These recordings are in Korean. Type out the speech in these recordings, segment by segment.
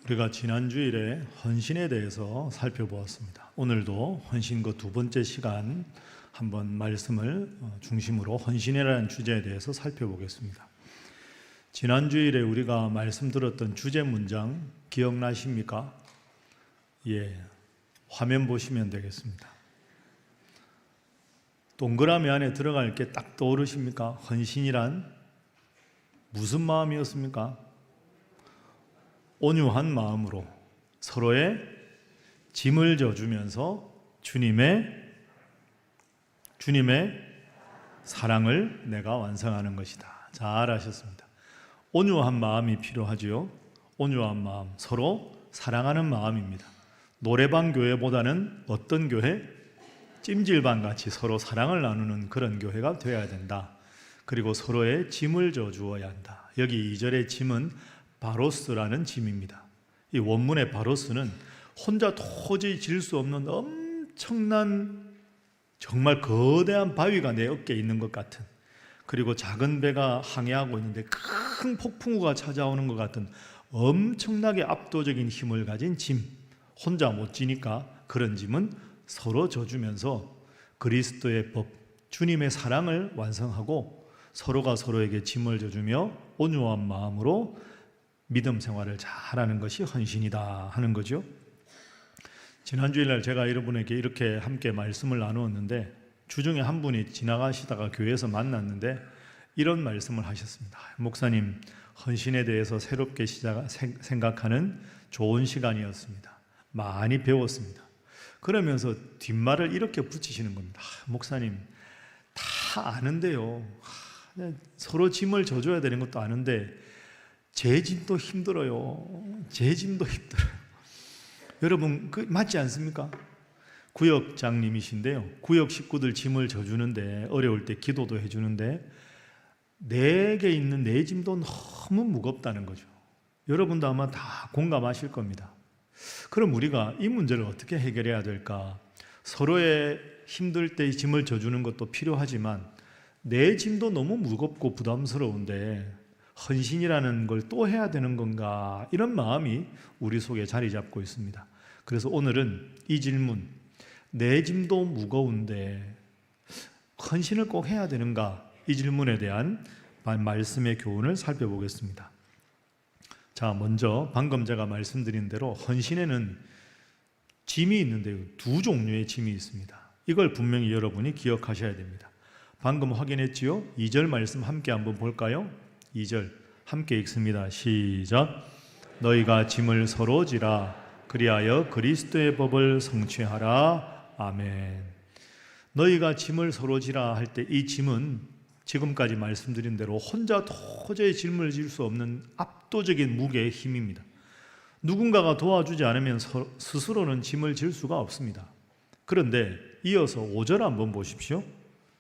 우리가 지난 주일에 헌신에 대해서 살펴보았습니다. 오늘도 헌신 그 두 번째 시간 한번 말씀을 중심으로 헌신이라는 주제에 대해서 살펴보겠습니다. 지난 주일에 우리가 말씀 들었던 주제 문장 기억나십니까? 예, 화면 보시면 되겠습니다. 동그라미 안에 들어갈 게 딱 떠오르십니까? 헌신이란 무슨 마음이었습니까? 온유한 마음으로 서로의 짐을 져주면서 주님의 사랑을 내가 완성하는 것이다. 잘하셨습니다. 온유한 마음이 필요하지요. 온유한 마음, 서로 사랑하는 마음입니다. 노래방 교회보다는 어떤 교회? 찜질방 같이 서로 사랑을 나누는 그런 교회가 되어야 된다. 그리고 서로의 짐을 져주어야 한다. 여기 2절의 짐은 바로스라는 짐입니다. 이 원문의 바로스는 혼자 도저히 질 수 없는 엄청난 정말 거대한 바위가 내 어깨에 있는 것 같은, 그리고 작은 배가 항해하고 있는데 큰 폭풍우가 찾아오는 것 같은 엄청나게 압도적인 힘을 가진 짐, 혼자 못 지니까 그런 짐은 서로 져주면서 그리스도의 법, 주님의 사랑을 완성하고 서로가 서로에게 짐을 져주며 온유한 마음으로 믿음 생활을 잘하는 것이 헌신이다 하는 거죠. 지난 주일날 제가 여러분에게 이렇게 함께 말씀을 나누었는데 주중에 한 분이 지나가시다가 교회에서 만났는데 이런 말씀을 하셨습니다. 목사님, 헌신에 대해서 새롭게 생각하는 좋은 시간이었습니다. 많이 배웠습니다. 그러면서 뒷말을 이렇게 붙이시는 겁니다. 목사님, 다 아는데요. 서로 짐을 져줘야 되는 것도 아는데 제 짐도 힘들어요. 제 짐도 힘들어요. 여러분, 맞지 않습니까? 구역장님이신데요. 구역 식구들 짐을 져주는데, 어려울 때 기도도 해주는데 내게 있는 내 짐도 너무 무겁다는 거죠. 여러분도 아마 다 공감하실 겁니다. 그럼 우리가 이 문제를 어떻게 해결해야 될까? 서로의 힘들 때 짐을 져주는 것도 필요하지만 내 짐도 너무 무겁고 부담스러운데 헌신이라는 걸 또 해야 되는 건가? 이런 마음이 우리 속에 자리 잡고 있습니다. 그래서 오늘은 이 질문, 내 짐도 무거운데 헌신을 꼭 해야 되는가? 이 질문에 대한 말씀의 교훈을 살펴보겠습니다. 자, 먼저 방금 제가 말씀드린 대로 헌신에는 짐이 있는데요. 두 종류의 짐이 있습니다. 이걸 분명히 여러분이 기억하셔야 됩니다. 방금 확인했지요? 2절 말씀 함께 한번 볼까요? 2절 함께 읽습니다. 시작. 너희가 짐을 서로 지라 그리하여 그리스도의 법을 성취하라. 아멘. 너희가 짐을 서로 지라 할 때 이 짐은 지금까지 말씀드린 대로 혼자 도저히 짐을 질 수 없는 압도적인 무게의 힘입니다. 누군가가 도와주지 않으면 스스로는 짐을 질 수가 없습니다. 그런데 이어서 5절 한번 보십시오.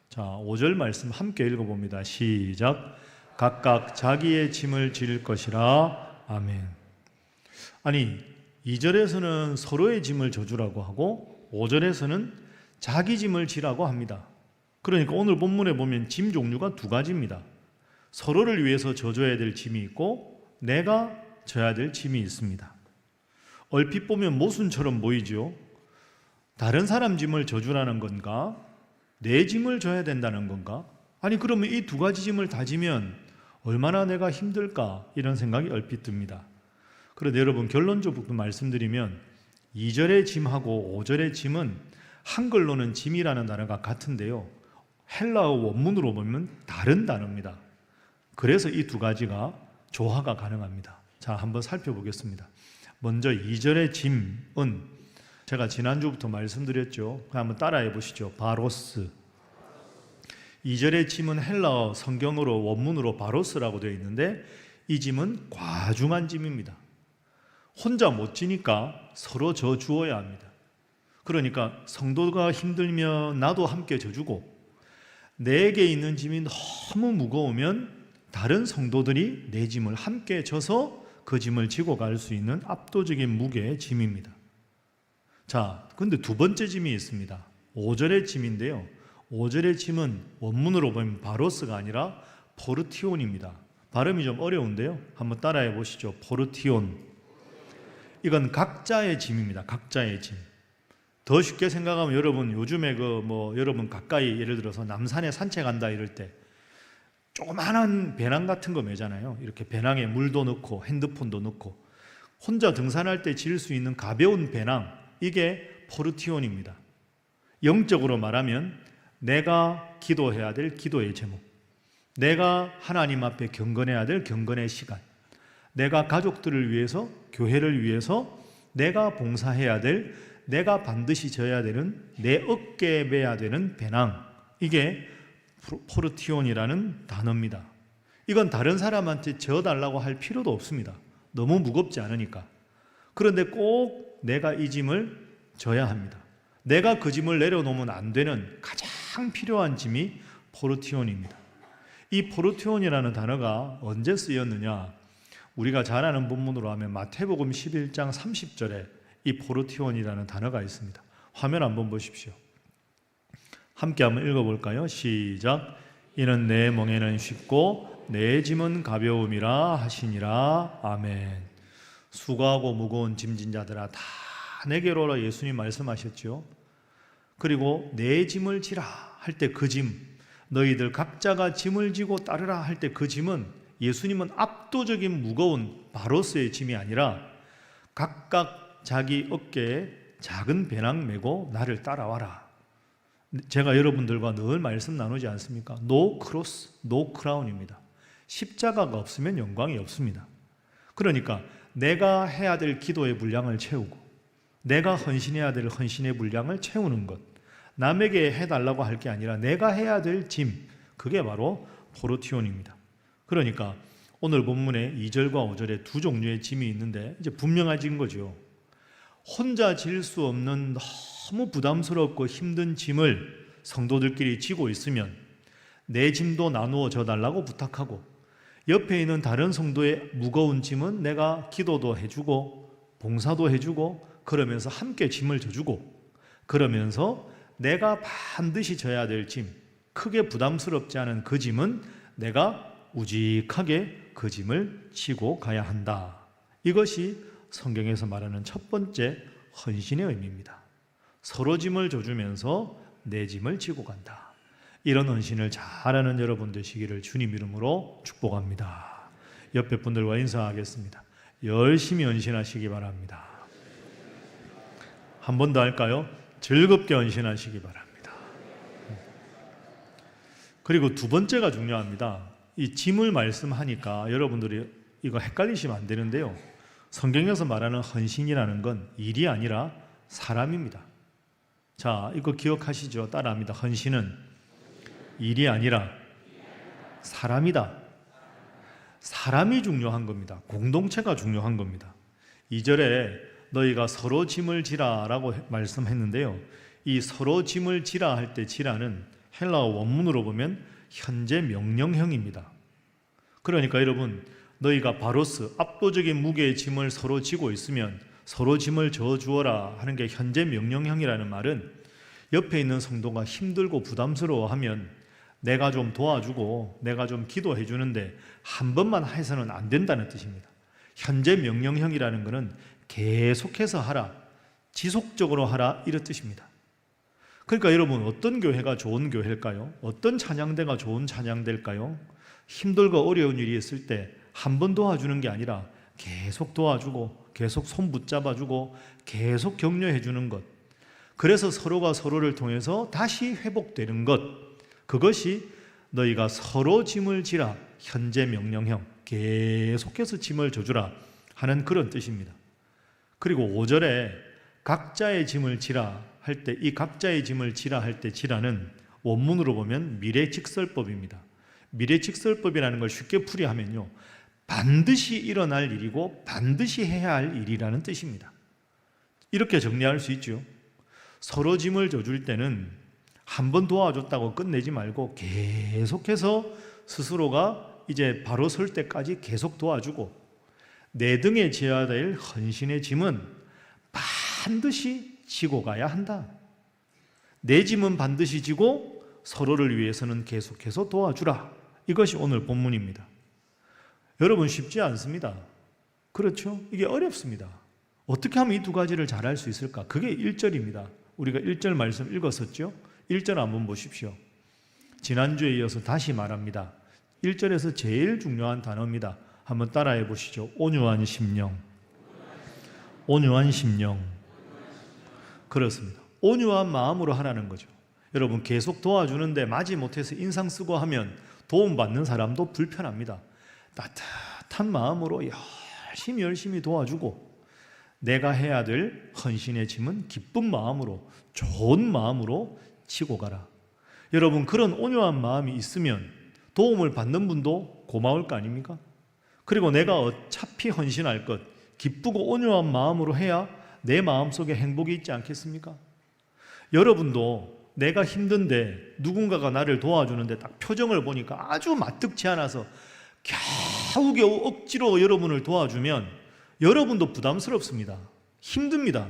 자, 5절 말씀 함께 읽어봅니다. 시작. 각각 자기의 짐을 질 것이라. 아멘. 아니, 2절에서는 서로의 짐을 져주라고 하고 5절에서는 자기 짐을 지라고 합니다. 그러니까 오늘 본문에 보면 짐 종류가 두 가지입니다. 서로를 위해서 져줘야 될 짐이 있고 내가 져야 될 짐이 있습니다. 얼핏 보면 모순처럼 보이죠. 다른 사람 짐을 져주라는 건가? 내 짐을 져야 된다는 건가? 아니, 그러면 이 두 가지 짐을 다 지면 얼마나 내가 힘들까? 이런 생각이 얼핏 듭니다. 그런데 여러분, 결론적으로 말씀드리면 2절의 짐하고 5절의 짐은 한글로는 짐이라는 단어가 같은데요, 헬라어 원문으로 보면 다른 단어입니다. 그래서 이 두 가지가 조화가 가능합니다. 자, 한번 살펴보겠습니다. 먼저 2절의 짐은 제가 지난주부터 말씀드렸죠. 한번 따라해 보시죠. 바로스. 2절의 짐은 헬라어 성경어로 원문으로 바로스라고 되어 있는데 이 짐은 과중한 짐입니다. 혼자 못 지니까 서로 져주어야 합니다. 그러니까 성도가 힘들면 나도 함께 져주고, 내게 있는 짐이 너무 무거우면 다른 성도들이 내 짐을 함께 져서 그 짐을 지고 갈 수 있는 압도적인 무게의 짐입니다. 자, 근데 두 번째 짐이 있습니다. 5절의 짐인데요, 5절의 짐은 원문으로 보면 바로스가 아니라 포르티온입니다. 발음이 좀 어려운데요, 한번 따라해 보시죠. 포르티온. 이건 각자의 짐입니다. 각자의 짐. 더 쉽게 생각하면 여러분 요즘에 여러분 가까이 예를 들어서 남산에 산책한다 이럴 때 조그마한 배낭 같은 거 매잖아요. 이렇게 배낭에 물도 넣고 핸드폰도 넣고 혼자 등산할 때 질 수 있는 가벼운 배낭, 이게 포르티온입니다. 영적으로 말하면 내가 기도해야 될 기도의 제목, 내가 하나님 앞에 경건해야 될 경건의 시간, 내가 가족들을 위해서, 교회를 위해서 내가 봉사해야 될, 내가 반드시 져야 되는, 내 어깨에 매야 되는 배낭, 이게 포르티온이라는 단어입니다. 이건 다른 사람한테 져달라고 할 필요도 없습니다. 너무 무겁지 않으니까. 그런데 꼭 내가 이 짐을 져야 합니다. 내가 그 짐을 내려놓으면 안 되는 가장 필요한 짐이 포르티온입니다. 이 포르티온이라는 단어가 언제 쓰였느냐? 우리가 잘 아는 본문으로 하면 마태복음 11장 30절에 이 포르티온이라는 단어가 있습니다. 화면 한번 보십시오. 함께 한번 읽어볼까요? 시작. 이는 내 멍에는 쉽고 내 짐은 가벼움이라 하시니라. 아멘. 수고하고 무거운 짐진 자들아 다 내게로 오라, 예수님 말씀하셨죠. 그리고 내 짐을 지라 할 때 그 짐, 너희들 각자가 짐을 지고 따르라 할 때 그 짐은, 예수님은 압도적인 무거운 바로스의 짐이 아니라 각각 자기 어깨에 작은 배낭 메고 나를 따라와라. 제가 여러분들과 늘 말씀 나누지 않습니까? No cross, no crown입니다. 십자가가 없으면 영광이 없습니다. 그러니까 내가 해야 될 기도의 분량을 채우고 내가 헌신해야 될 헌신의 분량을 채우는 것, 남에게 해달라고 할 게 아니라 내가 해야 될 짐, 그게 바로 포르티온입니다. 그러니까 오늘 본문에 2절과 5절에 두 종류의 짐이 있는데 이제 분명해진 거죠. 혼자 질 수 없는 너무 부담스럽고 힘든 짐을 성도들끼리 지고 있으면 내 짐도 나누어 줘 달라고 부탁하고, 옆에 있는 다른 성도의 무거운 짐은 내가 기도도 해주고 봉사도 해주고 그러면서 함께 짐을 져주고, 그러면서 내가 반드시 져야 될 짐, 크게 부담스럽지 않은 그 짐은 내가 우직하게 그 짐을 지고 가야 한다. 이것이 성경에서 말하는 첫 번째 헌신의 의미입니다. 서로 짐을 져주면서 내 짐을 지고 간다. 이런 헌신을 잘하는 여러분 되시기를 주님 이름으로 축복합니다. 옆에 분들과 인사하겠습니다. 열심히 헌신하시기 바랍니다. 한 번 더 할까요? 즐겁게 헌신하시기 바랍니다. 그리고 두 번째가 중요합니다. 이 짐을 말씀하니까 여러분들이 이거 헷갈리시면 안 되는데요. 성경에서 말하는 헌신이라는 건 일이 아니라 사람입니다. 자, 이거 기억하시죠? 따라합니다. 헌신은 일이 아니라 사람이다. 사람이 중요한 겁니다. 공동체가 중요한 겁니다. 2절에 너희가 서로 짐을 지라라고 말씀했는데요. 이 서로 짐을 지라 할 때 지라는 헬라어 원문으로 보면 현재 명령형입니다. 그러니까 여러분, 너희가 바로스, 압도적인 무게의 짐을 서로 지고 있으면 서로 짐을 져주어라 하는 게 현재 명령형이라는 말은, 옆에 있는 성도가 힘들고 부담스러워하면 내가 좀 도와주고 내가 좀 기도해 주는데 한 번만 해서는 안 된다는 뜻입니다. 현재 명령형이라는 것은 계속해서 하라, 지속적으로 하라, 이런 뜻입니다. 그러니까 여러분, 어떤 교회가 좋은 교회일까요? 어떤 찬양대가 좋은 찬양대일까요? 힘들고 어려운 일이 있을 때 한 번 도와주는 게 아니라 계속 도와주고 계속 손 붙잡아주고 계속 격려해 주는 것, 그래서 서로가 서로를 통해서 다시 회복되는 것, 그것이 너희가 서로 짐을 지라, 현재 명령형, 계속해서 짐을 져주라 하는 그런 뜻입니다. 그리고 5절에 각자의 짐을 지라 할 때, 이 각자의 짐을 지라 할 때 지라는 원문으로 보면 미래직설법입니다. 미래직설법이라는 걸 쉽게 풀이하면요, 반드시 일어날 일이고 반드시 해야 할 일이라는 뜻입니다. 이렇게 정리할 수 있죠. 서로 짐을 져줄 때는 한 번 도와줬다고 끝내지 말고 계속해서 스스로가 이제 바로 설 때까지 계속 도와주고, 내 등에 지어야 될 헌신의 짐은 반드시 지고 가야 한다. 내 짐은 반드시 지고 서로를 위해서는 계속해서 도와주라. 이것이 오늘 본문입니다. 여러분, 쉽지 않습니다. 그렇죠? 이게 어렵습니다. 어떻게 하면 이 두 가지를 잘할 수 있을까? 그게 1절입니다. 우리가 1절 말씀 읽었었죠? 1절 한번 보십시오. 지난주에 이어서 다시 말합니다. 1절에서 제일 중요한 단어입니다. 한번 따라해 보시죠. 온유한 심령. 온유한 심령. 그렇습니다. 온유한 마음으로 하라는 거죠. 여러분, 계속 도와주는데 마지 못해서 인상 쓰고 하면 도움받는 사람도 불편합니다. 따뜻한 마음으로 열심히 도와주고, 내가 해야 될 헌신의 짐은 기쁜 마음으로, 좋은 마음으로 지고 가라. 여러분, 그런 온유한 마음이 있으면 도움을 받는 분도 고마울 거 아닙니까? 그리고 내가 어차피 헌신할 것, 기쁘고 온유한 마음으로 해야 내 마음속에 행복이 있지 않겠습니까? 여러분도 내가 힘든데 누군가가 나를 도와주는데 딱 표정을 보니까 아주 마뜩지 않아서 겨우겨우 억지로 여러분을 도와주면 여러분도 부담스럽습니다. 힘듭니다.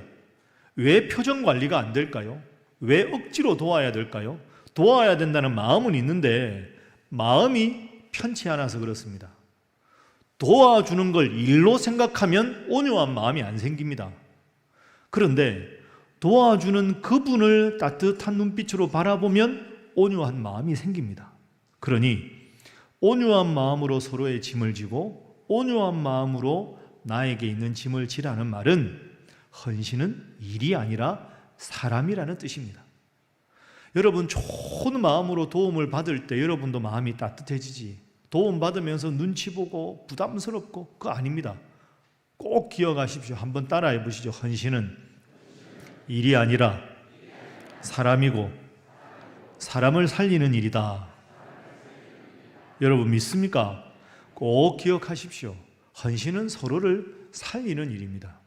왜 표정 관리가 안 될까요? 왜 억지로 도와야 될까요? 도와야 된다는 마음은 있는데 마음이 편치 않아서 그렇습니다. 도와주는 걸 일로 생각하면 온유한 마음이 안 생깁니다. 그런데 도와주는 그분을 따뜻한 눈빛으로 바라보면 온유한 마음이 생깁니다. 그러니 온유한 마음으로 서로의 짐을 지고 온유한 마음으로 나에게 있는 짐을 지라는 말은 헌신은 일이 아니라 사람이라는 뜻입니다. 여러분, 좋은 마음으로 도움을 받을 때 여러분도 마음이 따뜻해지지, 도움받으면서 눈치 보고 부담스럽고 그거 아닙니다. 꼭 기억하십시오. 한번 따라해 보시죠. 헌신은 일이 아니라 사람이고 사람을 살리는 일이다. 여러분 믿습니까? 꼭 기억하십시오. 헌신은 서로를 살리는 일입니다.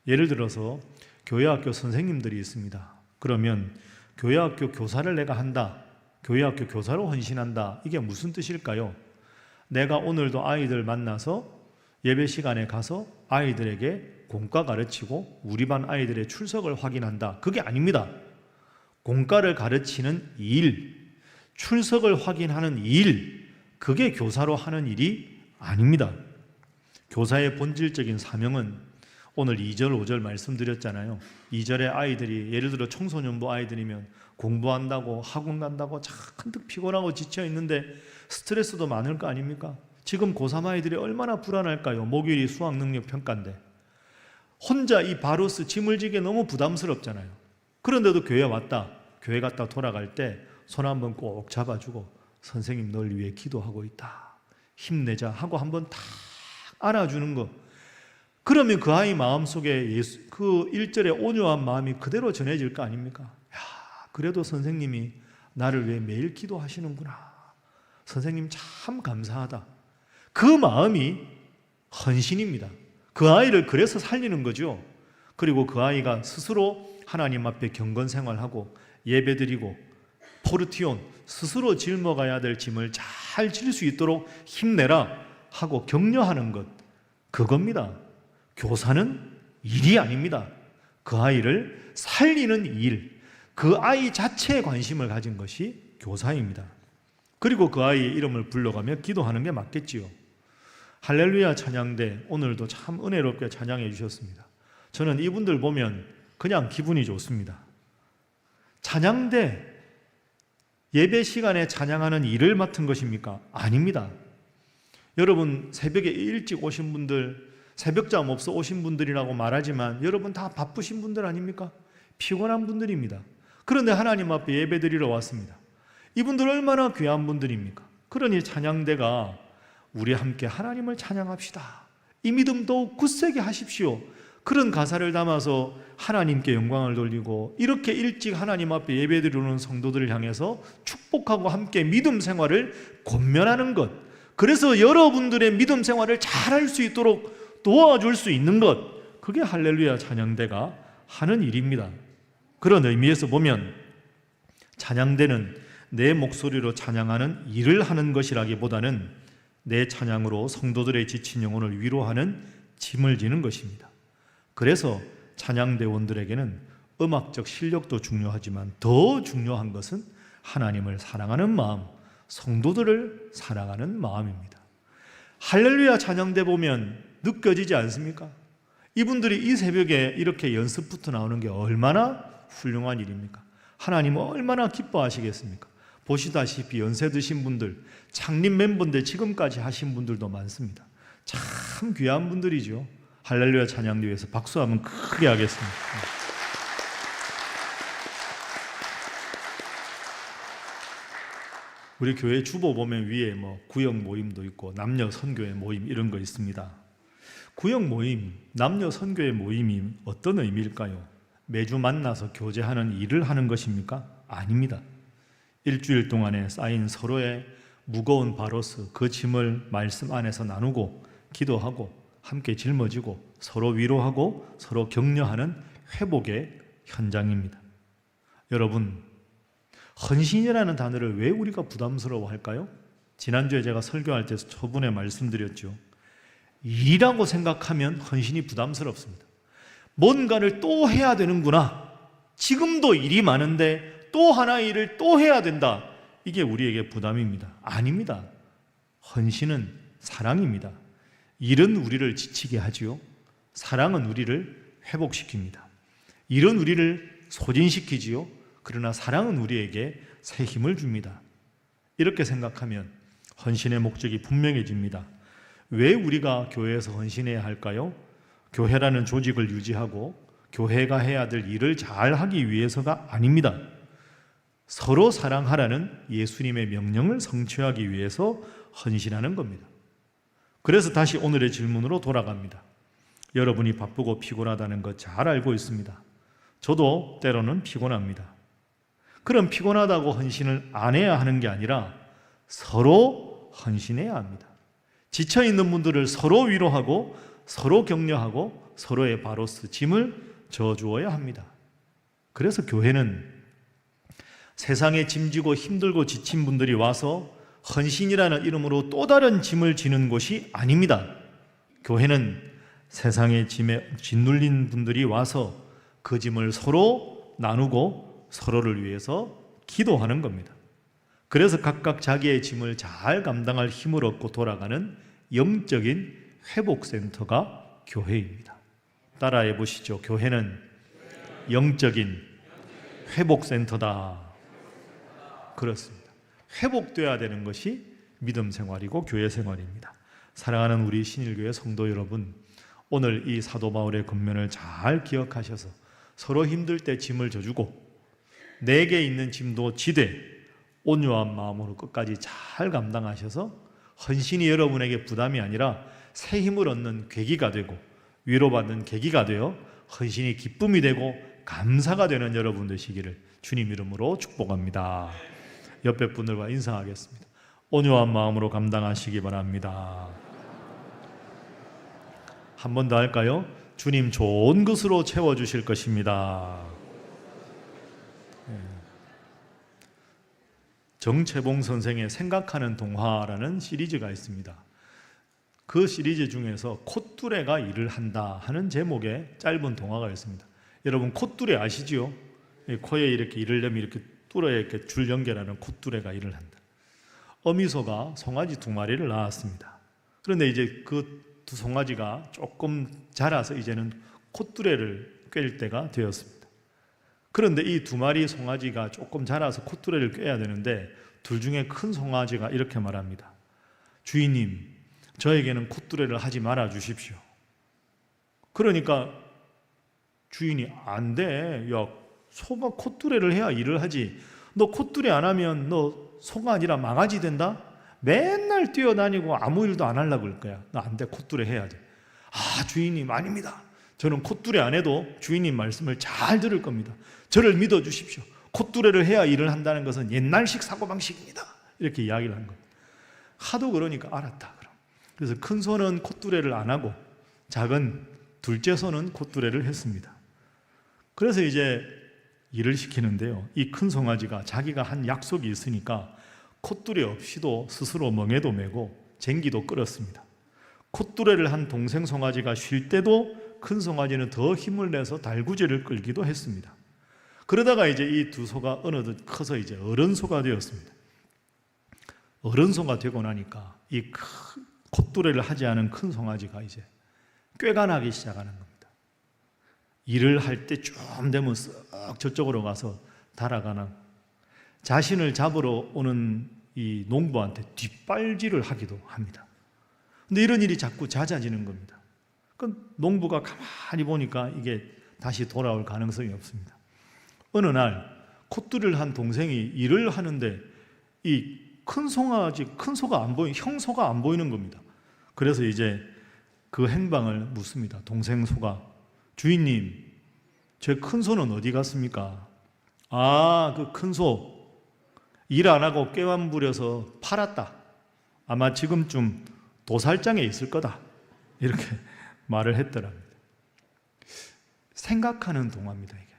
예를 들어서 교회학교 선생님들이 있습니다. 그러면 교회학교 교사를 내가 한다, 교회학교 교사로 헌신한다, 이게 무슨 뜻일까요? 내가 오늘도 아이들 만나서 예배 시간에 가서 아이들에게 공과 가르치고 우리 반 아이들의 출석을 확인한다, 그게 아닙니다. 공과를 가르치는 일, 출석을 확인하는 일, 그게 교사로 하는 일이 아닙니다. 교사의 본질적인 사명은 오늘 2절, 5절 말씀드렸잖아요. 2절에 아이들이 예를 들어 청소년부 아이들이면 공부한다고 학원 간다고 잔뜩 피곤하고 지쳐 있는데 스트레스도 많을 거 아닙니까? 지금 고3 아이들이 얼마나 불안할까요? 목요일이 수학 능력 평가인데 혼자 이 바로스 짐을 지게 너무 부담스럽잖아요. 그런데도 교회 왔다, 교회 갔다 돌아갈 때 손 한번 꼭 잡아주고 선생님 널 위해 기도하고 있다, 힘내자 하고 한번 탁 안아주는 거, 그러면 그 아이 마음속에 그 1절의 온유한 마음이 그대로 전해질 거 아닙니까? 야, 그래도 선생님이 나를 위해 매일 기도하시는구나, 선생님 참 감사하다. 그 마음이 헌신입니다. 그 아이를 그래서 살리는 거죠. 그리고 그 아이가 스스로 하나님 앞에 경건 생활하고 예배드리고 포르티온, 스스로 짊어가야 될 짐을 잘 질 수 있도록 힘내라 하고 격려하는 것, 그겁니다. 교사는 일이 아닙니다. 그 아이를 살리는 일, 그 아이 자체에 관심을 가진 것이 교사입니다. 그리고 그 아이의 이름을 불러가며 기도하는 게 맞겠지요. 할렐루야 찬양대 오늘도 참 은혜롭게 찬양해 주셨습니다. 저는 이분들 보면 그냥 기분이 좋습니다. 찬양대, 예배 시간에 찬양하는 일을 맡은 것입니까? 아닙니다. 여러분 새벽에 일찍 오신 분들, 새벽잠 없어 오신 분들이라고 말하지만 여러분 다 바쁘신 분들 아닙니까? 피곤한 분들입니다. 그런데 하나님 앞에 예배드리러 왔습니다. 이분들 얼마나 귀한 분들입니까? 그러니 찬양대가 우리 함께 하나님을 찬양합시다, 이 믿음 더욱 굳세게 하십시오, 그런 가사를 담아서 하나님께 영광을 돌리고 이렇게 일찍 하나님 앞에 예배드리는 성도들을 향해서 축복하고 함께 믿음 생활을 권면하는 것, 그래서 여러분들의 믿음 생활을 잘할 수 있도록 도와줄 수 있는 것, 그게 할렐루야 찬양대가 하는 일입니다. 그런 의미에서 보면 찬양대는 내 목소리로 찬양하는 일을 하는 것이라기보다는 내 찬양으로 성도들의 지친 영혼을 위로하는 짐을 지는 것입니다. 그래서 찬양대원들에게는 음악적 실력도 중요하지만 더 중요한 것은 하나님을 사랑하는 마음, 성도들을 사랑하는 마음입니다. 할렐루야 찬양대 보면 느껴지지 않습니까? 이분들이 이 새벽에 이렇게 연습부터 나오는 게 얼마나 훌륭한 일입니까? 하나님은 얼마나 기뻐하시겠습니까? 보시다시피 연세 드신 분들, 창립 멤버인데 지금까지 하신 분들도 많습니다. 참 귀한 분들이죠. 할렐루야 찬양도 위해서 박수 한번 크게 하겠습니다. 우리 교회 주보 보면 위에 구역 모임도 있고 남녀 선교회 모임 이런 거 있습니다. 구역 모임, 남녀 선교회 모임이 어떤 의미일까요? 매주 만나서 교제하는 일을 하는 것입니까? 아닙니다. 일주일 동안에 쌓인 서로의 무거운 바로스, 그 짐을 말씀 안에서 나누고 기도하고 함께 짊어지고 서로 위로하고 서로 격려하는 회복의 현장입니다. 여러분, 헌신이라는 단어를 왜 우리가 부담스러워할까요? 지난주에 제가 설교할 때 초분에 말씀드렸죠. 일이라고 생각하면 헌신이 부담스럽습니다. 뭔가를 또 해야 되는구나. 지금도 일이 많은데 또 하나의 일을 또 해야 된다. 이게 우리에게 부담입니다. 아닙니다. 헌신은 사랑입니다. 일은 우리를 지치게 하지요. 사랑은 우리를 회복시킵니다. 일은 우리를 소진시키지요. 그러나 사랑은 우리에게 새 힘을 줍니다. 이렇게 생각하면 헌신의 목적이 분명해집니다. 왜 우리가 교회에서 헌신해야 할까요? 교회라는 조직을 유지하고 교회가 해야 될 일을 잘 하기 위해서가 아닙니다. 서로 사랑하라는 예수님의 명령을 성취하기 위해서 헌신하는 겁니다. 그래서 다시 오늘의 질문으로 돌아갑니다. 여러분이 바쁘고 피곤하다는 것 잘 알고 있습니다. 저도 때로는 피곤합니다. 그럼 피곤하다고 헌신을 안 해야 하는 게 아니라 서로 헌신해야 합니다. 지쳐있는 분들을 서로 위로하고 서로 격려하고 서로의 바로스, 짐을 져주어야 합니다. 그래서 교회는 세상에 짐지고 힘들고 지친 분들이 와서 헌신이라는 이름으로 또 다른 짐을 지는 곳이 아닙니다. 교회는 세상의 짐에 짓눌린 분들이 와서 그 짐을 서로 나누고 서로를 위해서 기도하는 겁니다. 그래서 각각 자기의 짐을 잘 감당할 힘을 얻고 돌아가는 영적인 회복센터가 교회입니다. 따라해 보시죠. 교회는 영적인 회복센터다. 그렇습니다. 회복돼야 되는 것이 믿음 생활이고 교회 생활입니다. 사랑하는 우리 신일교회 성도 여러분, 오늘 이 사도 바울의 권면을 잘 기억하셔서 서로 힘들 때 짐을 져주고 내게 있는 짐도 지되 온유한 마음으로 끝까지 잘 감당하셔서 헌신이 여러분에게 부담이 아니라 새 힘을 얻는 계기가 되고 위로받는 계기가 되어 헌신이 기쁨이 되고 감사가 되는 여러분 되시기를 주님 이름으로 축복합니다. 옆에 분들과 인사하겠습니다. 온유한 마음으로 감당하시기 바랍니다. 한 번 더 할까요? 주님 좋은 것으로 채워주실 것입니다. 정채봉 선생의 생각하는 동화라는 시리즈가 있습니다. 그 시리즈 중에서 콧뚜레가 일을 한다 하는 제목의 짧은 동화가 있습니다. 여러분 콧뚜레 아시지요? 코에 이렇게 일을 내면 이렇게 뚜레에 이렇게 줄 연결하는 콧뚜레가 일을 한다. 어미소가 송아지 2마리를 낳았습니다. 그런데 이제 그 두 송아지가 조금 자라서 이제는 콧뚜레를 꿰일 때가 되었습니다. 그런데 이 2마리 송아지가 조금 자라서 콧뚜레를 꿰야 되는데 둘 중에 큰 송아지가 이렇게 말합니다. 주인님, 저에게는 콧뚜레를 하지 말아 주십시오. 그러니까 주인이 안 돼. 야, 소가 콧뚜레를 해야 일을 하지. 너 콧뚜레 안 하면 너 소가 아니라 망아지 된다? 맨날 뛰어다니고 아무 일도 안 하려고 그럴 거야. 나 안 돼. 콧뚜레 해야 돼. 아, 주인님 아닙니다. 저는 콧뚜레 안 해도 주인님 말씀을 잘 들을 겁니다. 저를 믿어 주십시오. 콧뚜레를 해야 일을 한다는 것은 옛날식 사고방식입니다. 이렇게 이야기를 한 거예요. 하도 그러니까 알았다. 그래서 큰 소는 콧뚜레를 안 하고 작은 둘째 소는 콧뚜레를 했습니다. 그래서 이제 일을 시키는데요. 이 큰 송아지가 자기가 한 약속이 있으니까 콧뚜레 없이도 스스로 멍에도 메고 쟁기도 끌었습니다. 콧뚜레를 한 동생 송아지가 쉴 때도 큰 송아지는 더 힘을 내서 달구지를 끌기도 했습니다. 그러다가 이제 이 두 소가 어느덧 커서 이제 어른소가 되었습니다. 어른소가 되고 나니까 이 콧뚜레를 하지 않은 큰 송아지가 이제 꾀가 나기 시작하는 겁니다. 일을 할 때 좀 되면 쓱 저쪽으로 가서 달아가는, 자신을 잡으러 오는 이 농부한테 뒷발질을 하기도 합니다. 근데 이런 일이 자꾸 잦아지는 겁니다. 그 농부가 가만히 보니까 이게 다시 돌아올 가능성이 없습니다. 어느 날 콧뚜리를 한 동생이 일을 하는데 이 큰 소가 안 보이는, 형소가 안 보이는 겁니다. 그래서 이제 그 행방을 묻습니다. 동생 소가, 주인님, 제 큰 소는 어디 갔습니까? 아, 그 큰 소 일 안 하고 꾀만 부려서 팔았다. 아마 지금쯤 도살장에 있을 거다. 이렇게 말을 했더랍니다. 생각하는 동화입니다, 이게.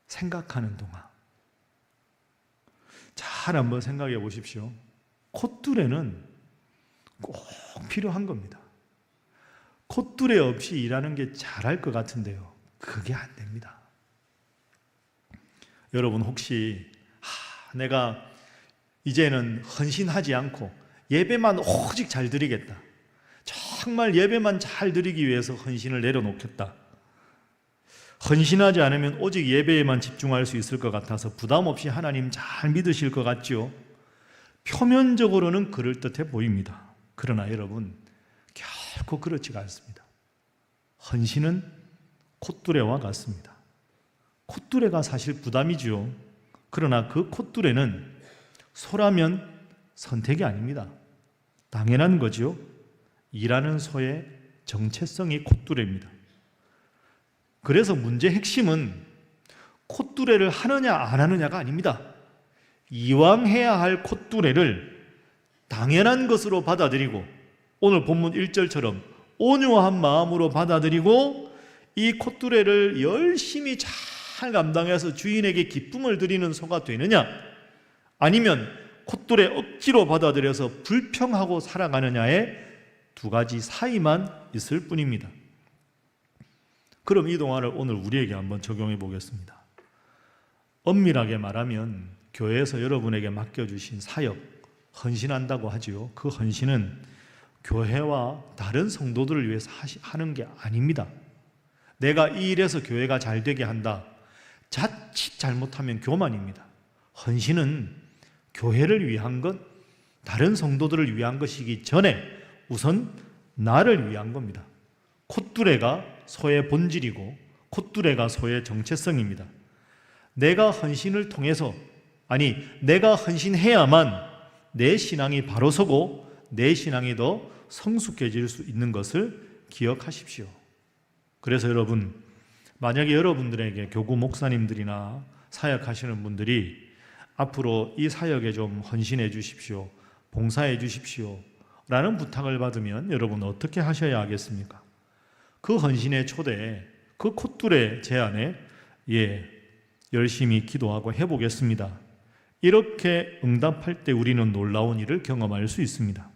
생각하는 동화. 잘 한번 생각해 보십시오. 콧뚜레는 꼭 필요한 겁니다. 콧뚜레 없이 일하는 게 잘할 것 같은데요, 그게 안 됩니다. 여러분 혹시 내가 이제는 헌신하지 않고 예배만 오직 잘 드리겠다, 정말 예배만 잘 드리기 위해서 헌신을 내려놓겠다, 헌신하지 않으면 오직 예배에만 집중할 수 있을 것 같아서 부담 없이 하나님 잘 믿으실 것 같지요? 표면적으로는 그럴듯해 보입니다. 그러나 여러분, 결코 그렇지가 않습니다. 헌신은 콧뚜레와 같습니다. 콧뚜레가 사실 부담이죠. 그러나 그 콧뚜레는 소라면 선택이 아닙니다. 당연한 거죠. 일하는 소의 정체성이 콧뚜레입니다. 그래서 문제의 핵심은 콧뚜레를 하느냐 안 하느냐가 아닙니다. 이왕 해야 할 콧뚜레를 당연한 것으로 받아들이고, 오늘 본문 1절처럼 온유한 마음으로 받아들이고 이 콧뚜레를 열심히 잘 감당해서 주인에게 기쁨을 드리는 소가 되느냐, 아니면 콧뚜레 억지로 받아들여서 불평하고 살아가느냐의 두 가지 사이만 있을 뿐입니다. 그럼 이 동화를 오늘 우리에게 한번 적용해 보겠습니다. 엄밀하게 말하면 교회에서 여러분에게 맡겨주신 사역, 헌신한다고 하지요. 그 헌신은 교회와 다른 성도들을 위해서 하는 게 아닙니다. 내가 이 일에서 교회가 잘 되게 한다, 자칫 잘못하면 교만입니다. 헌신은 교회를 위한 것, 다른 성도들을 위한 것이기 전에 우선 나를 위한 겁니다. 콧뚜레가 소의 본질이고 콧뚜레가 소의 정체성입니다. 내가 헌신을 통해서, 내가 헌신해야만 내 신앙이 바로 서고 내 신앙이 더 성숙해질 수 있는 것을 기억하십시오. 그래서 여러분, 만약에 여러분들에게 교구 목사님들이나 사역하시는 분들이 앞으로 이 사역에 좀 헌신해 주십시오, 봉사해 주십시오 라는 부탁을 받으면 여러분 어떻게 하셔야 하겠습니까? 그 헌신의 초대에, 그 콧뚜레 제안에 열심히 기도하고 해보겠습니다, 이렇게 응답할 때 우리는 놀라운 일을 경험할 수 있습니다.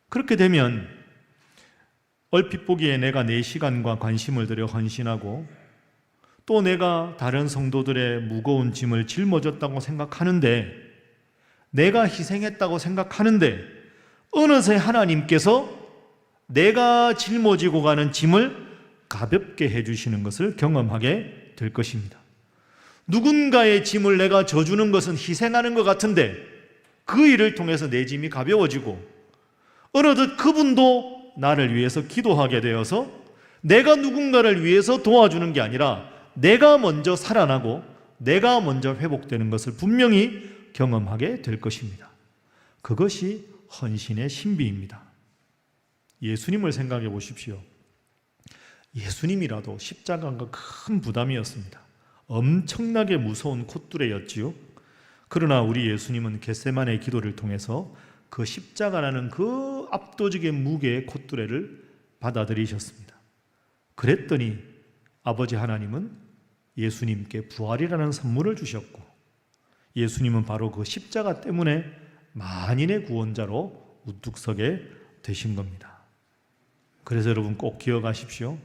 그렇게 되면 얼핏 보기에 내가 내 시간과 관심을 들여 헌신하고 또 내가 다른 성도들의 무거운 짐을 짊어졌다고 생각하는데, 내가 희생했다고 생각하는데 어느새 하나님께서 내가 짊어지고 가는 짐을 가볍게 해주시는 것을 경험하게 될 것입니다. 누군가의 짐을 내가 져주는 것은 희생하는 것 같은데 그 일을 통해서 내 짐이 가벼워지고 어느덧 그분도 나를 위해서 기도하게 되어서 내가 누군가를 위해서 도와주는 게 아니라 내가 먼저 살아나고 내가 먼저 회복되는 것을 분명히 경험하게 될 것입니다. 그것이 헌신의 신비입니다. 예수님을 생각해 보십시오. 예수님이라도 십자가가 큰 부담이었습니다. 엄청나게 무서운 콧뚜레였지요. 그러나 우리 예수님은 겟세마네 기도를 통해서 그 십자가라는 그 압도적인 무게의 콧뚜레를 받아들이셨습니다. 그랬더니 아버지 하나님은 예수님께 부활이라는 선물을 주셨고, 예수님은 바로 그 십자가 때문에 만인의 구원자로 우뚝 서게 되신 겁니다. 그래서 여러분 꼭 기억하십시오.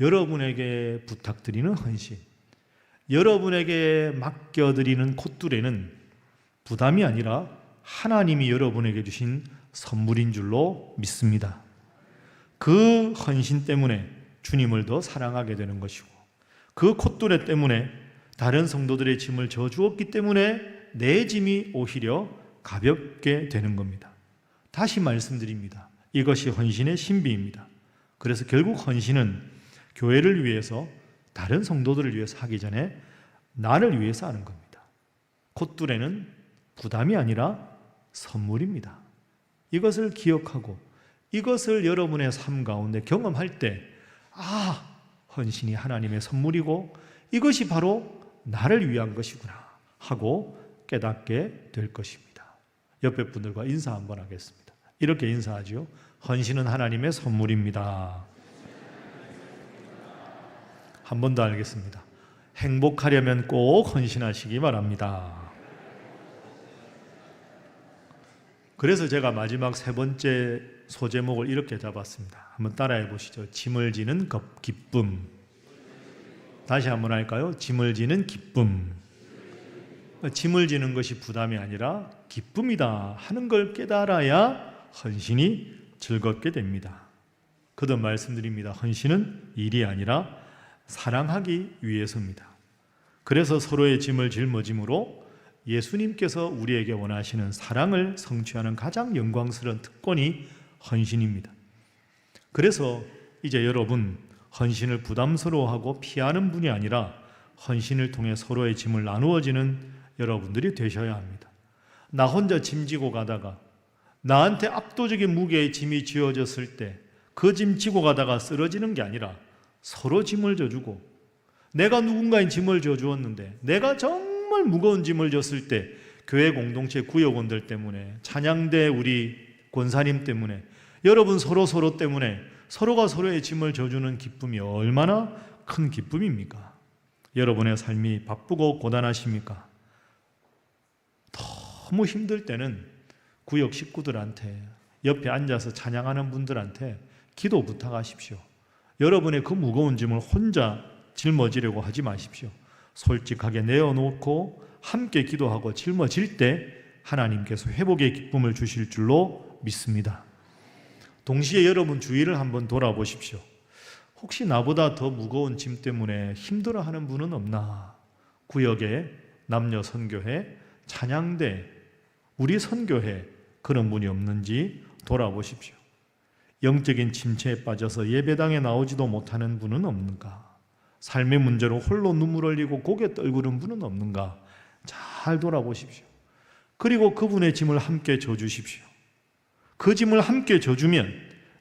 여러분에게 부탁드리는 헌신, 여러분에게 맡겨드리는 콧뚜레는 부담이 아니라 하나님이 여러분에게 주신 선물인 줄로 믿습니다. 그 헌신 때문에 주님을 더 사랑하게 되는 것이고, 그 콧뚜레 때문에 다른 성도들의 짐을 져주었기 때문에 내 짐이 오히려 가볍게 되는 겁니다. 다시 말씀드립니다. 이것이 헌신의 신비입니다. 그래서 결국 헌신은 교회를 위해서, 다른 성도들을 위해서 하기 전에 나를 위해서 하는 겁니다. 콧뚜레는 부담이 아니라 선물입니다. 이것을 기억하고 이것을 여러분의 삶 가운데 경험할 때, 헌신이 하나님의 선물이고 이것이 바로 나를 위한 것이구나 하고 깨닫게 될 것입니다. 옆에 분들과 인사 한번 하겠습니다. 이렇게 인사하죠. 헌신은 하나님의 선물입니다. 한 번 더 하겠습니다. 행복하려면 꼭 헌신하시기 바랍니다. 그래서 제가 마지막 세 번째 소제목을 이렇게 잡았습니다. 한번 따라해 보시죠. 짐을 지는 기쁨. 다시 한번 할까요? 짐을 지는 기쁨. 짐을 지는 것이 부담이 아니라 기쁨이다 하는 걸 깨달아야 헌신이 즐겁게 됩니다. 거듭 말씀드립니다. 헌신은 일이 아니라 사랑하기 위해서입니다. 그래서 서로의 짐을 짊어짐으로 예수님께서 우리에게 원하시는 사랑을 성취하는 가장 영광스러운 특권이 헌신입니다. 그래서 이제 여러분, 헌신을 부담스러워하고 피하는 분이 아니라 헌신을 통해 서로의 짐을 나누어지는 여러분들이 되셔야 합니다. 나 혼자 짐지고 가다가 나한테 압도적인 무게의 짐이 쥐어졌을 때 그 짐 지고 가다가 쓰러지는 게 아니라 서로 짐을 져주고, 내가 누군가의 짐을 져주었는데 내가 정말 무거운 짐을 졌을 때 교회 공동체 구역원들 때문에, 찬양대 우리 권사님 때문에, 여러분 서로 때문에 서로가 서로의 짐을 져주는 기쁨이 얼마나 큰 기쁨입니까? 여러분의 삶이 바쁘고 고단하십니까? 너무 힘들 때는 구역 식구들한테, 옆에 앉아서 찬양하는 분들한테 기도 부탁하십시오. 여러분의 그 무거운 짐을 혼자 짊어지려고 하지 마십시오. 솔직하게 내어놓고 함께 기도하고 짊어질 때 하나님께서 회복의 기쁨을 주실 줄로 믿습니다. 동시에 여러분 주위를 한번 돌아보십시오. 혹시 나보다 더 무거운 짐 때문에 힘들어하는 분은 없나? 구역에, 남녀 선교회, 찬양대, 우리 선교회 그런 분이 없는지 돌아보십시오. 영적인 침체에 빠져서 예배당에 나오지도 못하는 분은 없는가? 삶의 문제로 홀로 눈물 흘리고 고개 떨구는 분은 없는가? 잘 돌아보십시오. 그리고 그분의 짐을 함께 져주십시오. 그 짐을 함께 져주면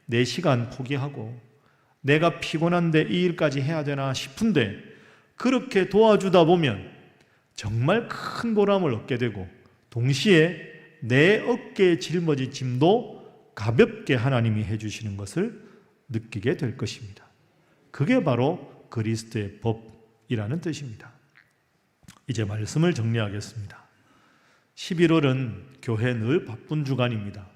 내 시간 포기하고 내가 피곤한데 이 일까지 해야 되나 싶은데 그렇게 도와주다 보면 정말 큰 보람을 얻게 되고, 동시에 내 어깨에 짊어진 짐도 가볍게 하나님이 해주시는 것을 느끼게 될 것입니다. 그게 바로 그리스도의 법이라는 뜻입니다. 이제 말씀을 정리하겠습니다. 11월은 교회 늘 바쁜 주간입니다.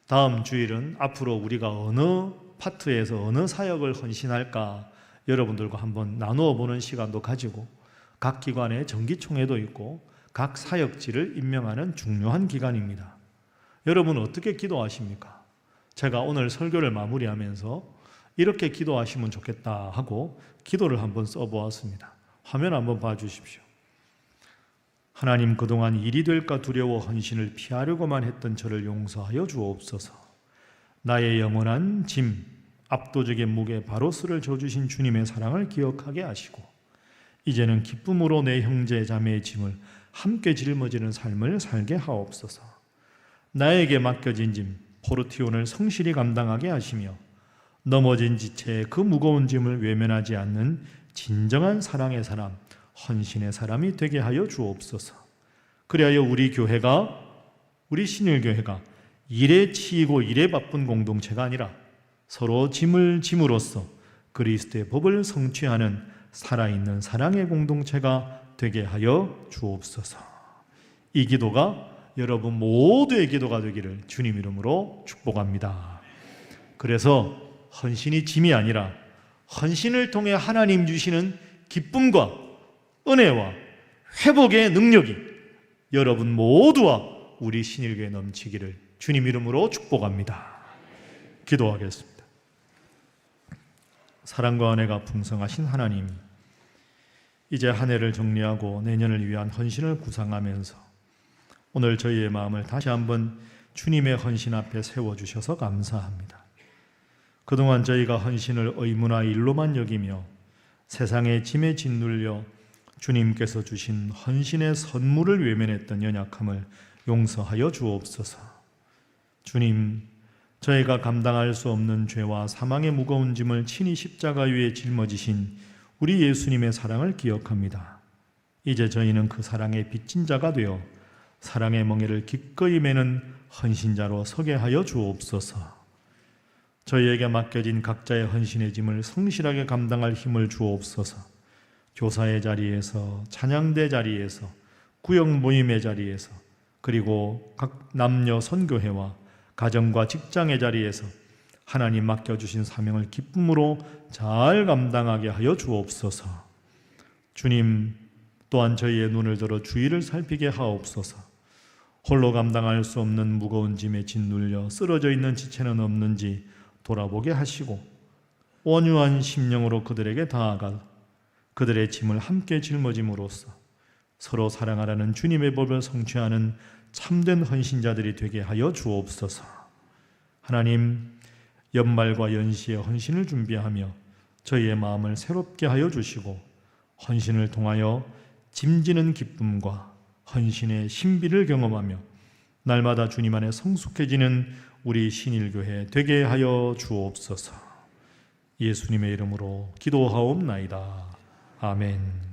다음 주일은 앞으로 우리가 어느 파트에서 어느 사역을 헌신할까 여러분들과 한번 나누어 보는 시간도 가지고, 각 기관에 정기총회도 있고 각 사역지를 임명하는 중요한 기간입니다. 여러분 어떻게 기도하십니까? 제가 오늘 설교를 마무리하면서 이렇게 기도하시면 좋겠다 하고 기도를 한번 써보았습니다. 화면 한번 봐주십시오. 하나님, 그동안 일이 될까 두려워 헌신을 피하려고만 했던 저를 용서하여 주옵소서. 나의 영원한 짐, 압도적인 무게 바로스를 져주신 주님의 사랑을 기억하게 하시고, 이제는 기쁨으로 내 형제 자매의 짐을 함께 짊어지는 삶을 살게 하옵소서. 나에게 맡겨진 짐 포르티온을 성실히 감당하게 하시며, 넘어진 지체의 그 무거운 짐을 외면하지 않는 진정한 사랑의 사람, 헌신의 사람이 되게 하여 주옵소서. 그리하여 우리 교회가, 우리 신일교회가 일에 치이고 일에 바쁜 공동체가 아니라 서로 짐을 짐으로써 그리스도의 법을 성취하는 살아있는 사랑의 공동체가 되게 하여 주옵소서. 이 기도가 여러분 모두의 기도가 되기를 주님 이름으로 축복합니다. 그래서 헌신이 짐이 아니라 헌신을 통해 하나님 주시는 기쁨과 은혜와 회복의 능력이 여러분 모두와 우리 신일교회에 넘치기를 주님 이름으로 축복합니다. 기도하겠습니다. 사랑과 은혜가 풍성하신 하나님, 이제 한 해를 정리하고 내년을 위한 헌신을 구상하면서 오늘 저희의 마음을 다시 한번 주님의 헌신 앞에 세워주셔서 감사합니다. 그동안 저희가 헌신을 의무나 일로만 여기며 세상의 짐에 짓눌려 주님께서 주신 헌신의 선물을 외면했던 연약함을 용서하여 주옵소서. 주님, 저희가 감당할 수 없는 죄와 사망의 무거운 짐을 친히 십자가 위에 짊어지신 우리 예수님의 사랑을 기억합니다. 이제 저희는 그 사랑의 빚진 자가 되어 사랑의 멍에를 기꺼이 매는 헌신자로 서게 하여 주옵소서. 저희에게 맡겨진 각자의 헌신의 짐을 성실하게 감당할 힘을 주옵소서. 교사의 자리에서, 찬양대 자리에서, 구역 모임의 자리에서, 그리고 각 남녀 선교회와 가정과 직장의 자리에서 하나님 맡겨주신 사명을 기쁨으로 잘 감당하게 하여 주옵소서. 주님, 또한 저희의 눈을 들어 주의를 살피게 하옵소서. 홀로 감당할 수 없는 무거운 짐에 짓눌려 쓰러져 있는 지체는 없는지 돌아보게 하시고 온유한 심령으로 그들에게 다가가 그들의 짐을 함께 짊어짐으로써 서로 사랑하라는 주님의 법을 성취하는 참된 헌신자들이 되게 하여 주옵소서. 하나님, 연말과 연시에 헌신을 준비하며 저희의 마음을 새롭게 하여 주시고 헌신을 통하여 짐지는 기쁨과 헌신의 신비를 경험하며 날마다 주님 안에 성숙해지는 우리 신일교회 되게 하여 주옵소서. 예수님의 이름으로 기도하옵나이다. 아멘.